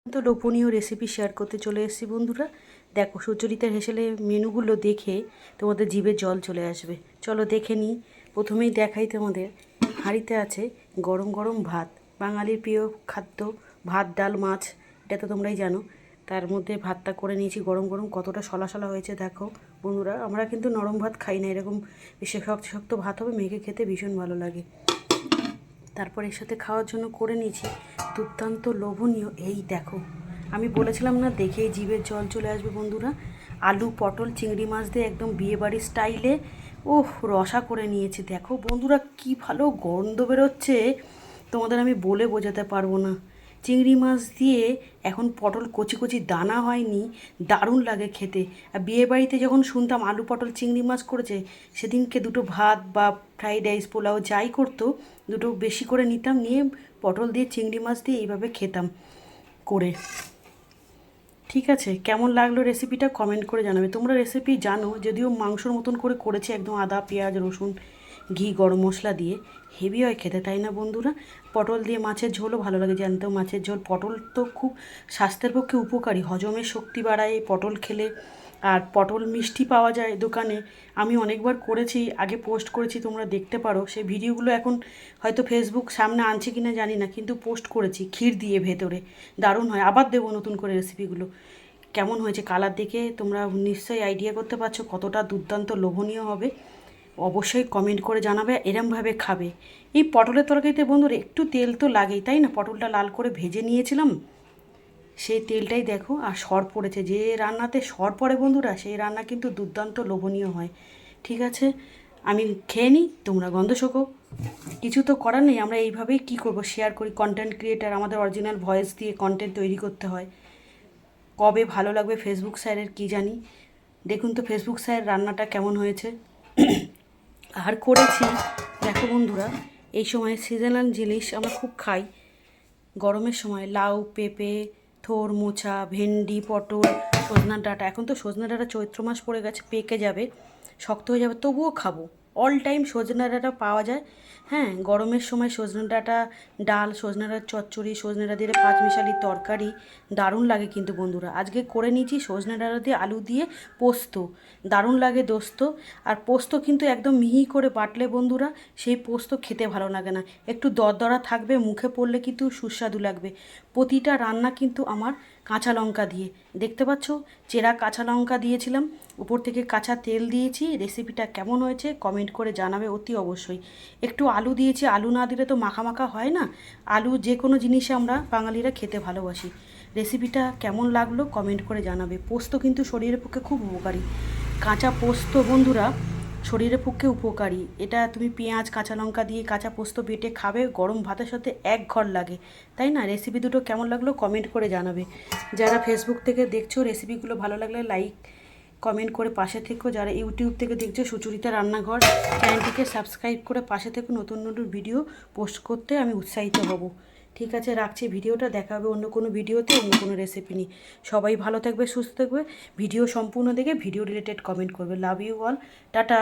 তো লোভনীয় recipe share করতে চলে এসেছি বন্ধুরা। দেখো, সুচরিতার হেসেলে মেনুগুলো দেখে তোমাদের জিভে জল চলে আসবে। চলো দেখে নিই। প্রথমেই দেখাই তোমাদের, হাঁড়িতে আছে গরম গরম ভাত, বাঙালির প্রিয় খাদ্য ভাত ডাল মাছ, এটা তো তোমরাই জানো। তার মধ্যে ভাতটা করে নিয়েছি গরম গরম, কতটা সলা সলা হয়েছে দেখো বন্ধুরা। আমরা কিন্তু নরম ভাত খাই না, এরকম বেশি শক্ত শক্ত ভাত হবে, মেখে খেতে ভীষণ ভালো লাগে। তারপর এর সাথে খাওয়ার জন্য করে নিয়েছি দুর্দান্ত লোভনীয়, এই দেখো, আমি বলেছিলাম না দেখেই জিভের জল চলে আসবে বন্ধুরা। আলু পটল চিংড়ি মাছ দিয়ে একদম বিয়েবাড়ির স্টাইলে ওহ রসা করে নিয়েছি। দেখো বন্ধুরা কি ভালো গন্ধ বেরোচ্ছে, তোমাদের আমি বলে বোঝাতে পারবো না। চিংড়ি মাছ দিয়ে এখন পটল কচি কচি দানা হয়নি, দারুণ লাগে খেতে। আর বিয়েবাড়িতে যখন শুনতাম আলু পটল চিংড়ি মাছ করেছে, সেদিনকে দুটো ভাত বা ফ্রাইড রাইস পোলাও যাই করতো, দুটো বেশি করে নিতাম, নিয়ে পটল দিয়ে চিংড়ি মাছ দিয়ে এইভাবে খেতাম করে। ঠিক আছে, কেমন লাগলো রেসিপিটা কমেন্ট করে জানাবে। তোমরা রেসিপি জানো, যদিও মাংসর মতন করে করেছি, একদম আদা পেঁয়াজ রসুন ঘি গরম মশলা দিয়ে, হেভি হয় খেতে, তাই না বন্ধুরা? পটল দিয়ে মাছের ঝোলও ভালো লাগে, জানতেও মাছের ঝোল। পটল তো খুব স্বাস্থ্যের পক্ষে উপকারী, হজমের শক্তি বাড়ায় পটল খেলে। আর পটল মিষ্টি পাওয়া যায় দোকানে, আমি অনেকবার করেছি, আগে পোস্ট করেছি, তোমরা দেখতে পারো সেই ভিডিওগুলো। এখন হয়তো ফেসবুক সামনে আনছে কিনা জানি না, কিন্তু পোস্ট করেছি ক্ষীর দিয়ে ভেতরে, দারুণ হয়। আবার দেবো নতুন করে রেসিপিগুলো। কেমন হয়েছে কালার দেখে তোমরা নিশ্চয়ই আইডিয়া করতে পারছো কতটা দুর্দান্ত লোভনীয় হবে। অবশ্যই কমেন্ট করে জানাবে এরমভাবে খাবে। এই পটলের তরকারিতে বন্ধুরা একটু তেল তো লাগেই, তাই না? পটলটা লাল করে ভেজে নিয়েছিলাম, সেই তেলটাই দেখো, আর সর পড়েছে। যে রান্নাতে সর পড়ে বন্ধুরা, সেই রান্না কিন্তু দুর্দান্ত লোভনীয় হয়। ঠিক আছে, আমি খেয়ে নিই, তোমরা গন্ধ শোকো। কিছু তো করার নেই, আমরা এইভাবেই কী করব, শেয়ার করি। কন্টেন্ট ক্রিয়েটার, আমাদের অরিজিনাল ভয়েস দিয়ে কন্টেন্ট তৈরি করতে হয়। কবে ভালো লাগবে ফেসবুক স্যারের কী জানি। দেখুন তো ফেসবুক স্যার রান্নাটা কেমন হয়েছে। আর করেছি দেখো বন্ধুরা, এই সময় সিজনাল জিনিস আমরা খুব খাই গরমের সময়, লাউ পেঁপে থোর মোচা ভেন্ডি পটল সজনার ডাঁটা। এখন তো সজনা ডাঁটা চৈত্র মাস পড়ে গেছে, পেকে যাবে, শক্ত হয়ে যাবে, তবুও খাবো। অল টাইম সজনা ডাঁটা পাওয়া যায়। হ্যাঁ, গরমের সময় সজনা ডাঁটা ডাল, সজনা ডাঁটার চচ্চড়ি, সজনা ডাঁটা দিয়ে পাঁচমিশালি তরকারি, দারুণ লাগে কিন্তু বন্ধুরা। আজকে করে নিয়েছি সজনা ডাঁটা দিয়ে আলু দিয়ে পোস্ত, দারুণ লাগে দোস্ত। আর পোস্ত কিন্তু একদম মিহি করে বাটলে বন্ধুরা, সেই পোস্ত খেতে ভালো লাগে না, একটু দরদরা থাকবে, মুখে পড়লে কিন্তু সুস্বাদু লাগবে। প্রতিটা রান্না কিন্তু আমার কাঁচা লঙ্কা দিয়ে, দেখতে পাচ্ছ চেরা কাঁচা লঙ্কা দিয়েছিলাম, উপর থেকে কাঁচা তেল দিয়েছি। রেসিপিটা কেমন হয়েছে কমেন্ট করে জানাবে অতি অবশ্যই। একটু আলু দিয়েছি, আলু না দিলে তো মাখা মাখা হয় না। আলু যে কোনো জিনিসে আমরা বাঙালিরা খেতে ভালোবাসি। রেসিপিটা কেমন লাগলো কমেন্ট করে জানাবে। পোস্ত কিন্তু শরীরের পক্ষে খুব উপকারী, কাঁচা পোস্ত বন্ধুরা শরীরের পক্ষে উপকারী। এটা তুমি পেঁয়াজ কাঁচা লঙ্কা দিয়ে কাঁচা পোস্ত বেটে খাবে, গরম ভাতের সাথে এক ঘর লাগে, তাই না? রেসিপি দুটো কেমন লাগলো কমেন্ট করে জানাবে। যারা ফেসবুক থেকে দেখছো, রেসিপিগুলো ভালো লাগলে লাইক কমেন্ট করে পাশে থেকো। যারা ইউটিউব থেকে দেখছো, সুচরিতা রান্নাঘর চ্যানেলটিকে সাবস্ক্রাইব করে পাশে থেকো, নতুন নতুন ভিডিও পোস্ট করতে আমি উৎসাহিত হব। ঠিক আছে, রাখছি ভিডিওটা, দেখা হবে অন্য কোনো ভিডিওতে, অন্য কোনো রেসিপি নিয়ে। সবাই ভালো থাকবে, সুস্থ থাকবে। ভিডিও সম্পূর্ণ দেখে ভিডিও রিলেটেড কমেন্ট করবে। Love you all, tata.